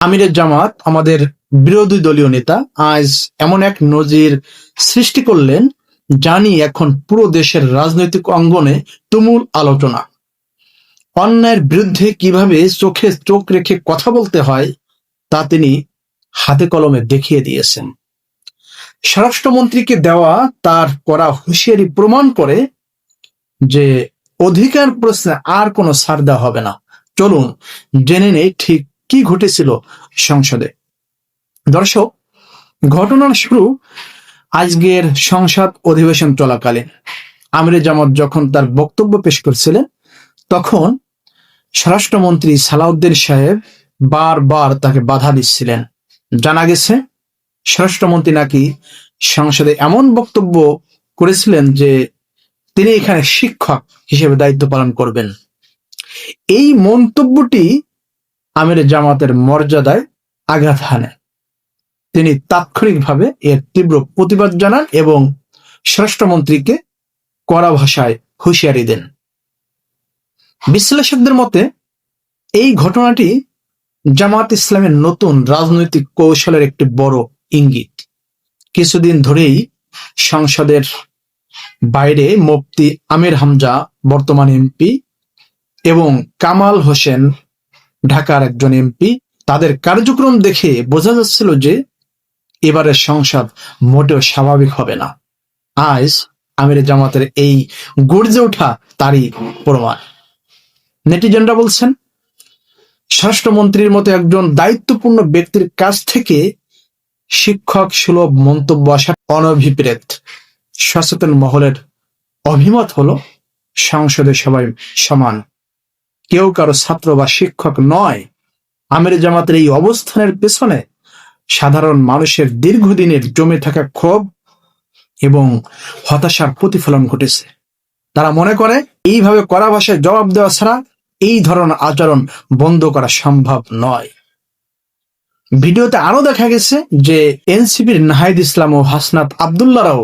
আমিরের জামাত আমাদের বিরোধী দলীয় নেতা আজ এমন এক নজির সৃষ্টি করলেন, জানি এখন পুরো দেশের রাজনৈতিক অঙ্গনে তুমুল আলোচনা। অন্যায়ের বিরুদ্ধে কিভাবে চোখে চোখ রেখে কথা বলতে হয় তা তিনি হাতে কলমে দেখিয়ে দিয়েছেন। স্বরাষ্ট্রমন্ত্রীকে দেওয়া তার করা হুঁশিয়ারি প্রমাণ করে যে অধিকার প্রশ্নে আর কোনো ছাড় দেওয়া হবে না। চলুন জেনে নেই ঠিক কি ঘটেছিল সংসদে। দর্শক, ঘটনার শুরু আজকের সংসদ অধিবেশন চলাকালীন। আমিরে জামাত যখন তার বক্তব্য পেশ করছিলেন, তখন স্বরাষ্ট্রমন্ত্রী সালাউদ্দিন সাহেব বারবার তাকে বাধা দিচ্ছিলেন। জানা গেছে স্বরাষ্ট্রমন্ত্রী নাকি সংসদে এমন বক্তব্য করেছিলেন যে তিনি এখানে শিক্ষক হিসেবে দায়িত্ব পালন করবেন। এই মন্তব্যটি আমিরে জামাতের মর্যাদায় আঘাত হানে। তিনি তাৎক্ষণিকভাবে এর তীব্র প্রতিবাদ জানান এবং স্বরাষ্ট্রমন্ত্রীকে কড়া ভাষায় হুঁশিয়ারি দেন। বিশ্লেষকদের মতে এই ঘটনাটি জামাত ইসলামের নতুন রাজনৈতিক কৌশলের একটি বড় ইঙ্গিত। কিছুদিন ধরেই সংসদের বাইরে মুফতি আমির হামজা, বর্তমান এমপি, এবং কামাল হোসেন, ঢাকার একজন এমপি, তাদের কার্যক্রম দেখে বোঝা যাচ্ছিল যে এবারের সংসদ মোটেও স্বাভাবিক হবে না। আজ আমিরে জামাতের এই গর্জে ওঠা তারই প্রমাণ। নেটিজেনরা বলছেন, স্বরাষ্ট্রমন্ত্রীর মতো একজন দায়িত্বপূর্ণ ব্যক্তির কাছ থেকে শিক্ষক সুলভ মন্তব্য আসা অনভিপ্রেত। সচেতন মহলের অভিমত হলো সংসদে সবাই সমান, কেউ কারো ছাত্র বা শিক্ষক নয়। আমিরে জামাতের এই অবস্থানের পেছনে সাধারণ মানুষের দীর্ঘদিনের জমে থাকা ক্ষোভ এবং হতাশার প্রতিফলন ঘটেছে। তারা মনে করে এইভাবে কড়া ভাষায় জবাব দেওয়া ছাড়া এই ধরনের আচরণ বন্ধ করা সম্ভব নয়। ভিডিওতে আরো দেখা গেছে যে এনসিপির নাহিদ ইসলাম ও হাসনাত আব্দুল্লাহরাও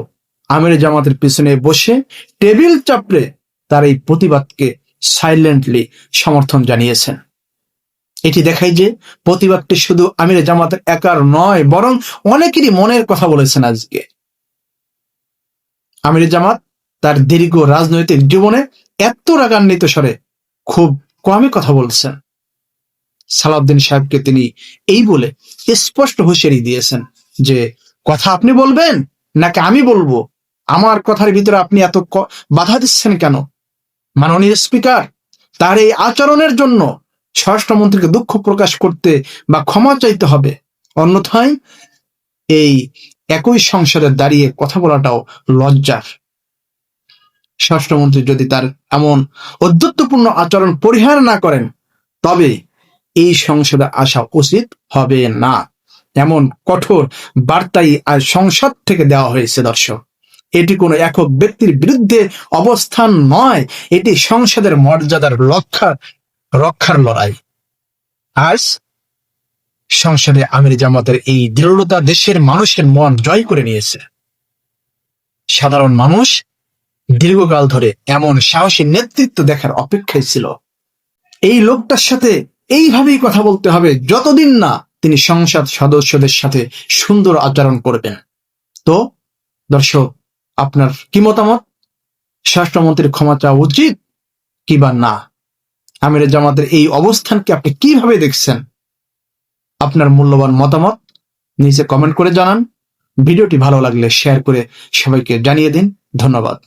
আমিরে জামাতের পিছনে বসে টেবিল চাপড়ে তার এই প্রতিবাদকে সাইলেন্টলি সমর্থন জানিয়েছেন। এটি দেখায় যে প্রতিবাদটি শুধু আমিরে জামাতের একার নয়, বরং অনেকেরই মনের কথা বলেছেন। আজকে আমিরে জামাত তার দীর্ঘ রাজনৈতিক জীবনে এত রাগান্বিত স্বরে খুব কমই কথা বলছেন। সালাউদ্দিন সাহেবকে তিনি এই বলে স্পষ্ট হুঁশিয়ারি দিয়েছেন যে কথা আপনি বলবেন নাকি আমি বলবো? আমার কথার ভিতরে আপনি এত বাধা দিচ্ছেন কেন? মাননীয় স্পিকার, তার এই আচরণের জন্য স্বরাষ্ট্রমন্ত্রীকে দুঃখ প্রকাশ করতে বা ক্ষমা চাইতে হবে, অন্যথায় এই একই সংসদে দাঁড়িয়ে কথা বলাটাও লজ্জার। স্বরাষ্ট্রমন্ত্রী যদি তার এমন ঔদ্ধত্যপূর্ণ আচরণ পরিহার না করেন, তবে এই সংসদে আসা উচিত হবে না। এমন কঠোর বার্তাই আজ সংসদ থেকে দেওয়া হয়েছে। দর্শক, এটি কোনো একক ব্যক্তির বিরুদ্ধে অবস্থান নয়, এটি সংসদের মর্যাদার রক্ষার লড়াই। আজ সংসদে আমিরে জামাতের এই দৃঢ়তা দেশের মানুষের মন জয় করে নিয়েছে। সাধারণ মানুষ দীর্ঘকাল ধরে এমন সাহসী নেতৃত্ব দেখার অপেক্ষায় ছিল। এই লোকটার সাথে এইভাবেই কথা বলতে হবে যতদিন না তিনি সংসদ সদস্যদের সাথে সুন্দর আচরণ করবেন। তো দর্শক, আপনার কি মতামত? স্বরাষ্ট্রমন্ত্রীর ক্ষমা চাওয়া উচিত কিবা না? আমিরে জামাতের এই অবস্থানকে আপনি কিভাবে দেখছেন? আপনার মূল্যবান মতামত নিচে কমেন্ট করে জানান। ভিডিওটি ভালো লাগলে শেয়ার করে সবাইকে জানিয়ে দিন। ধন্যবাদ।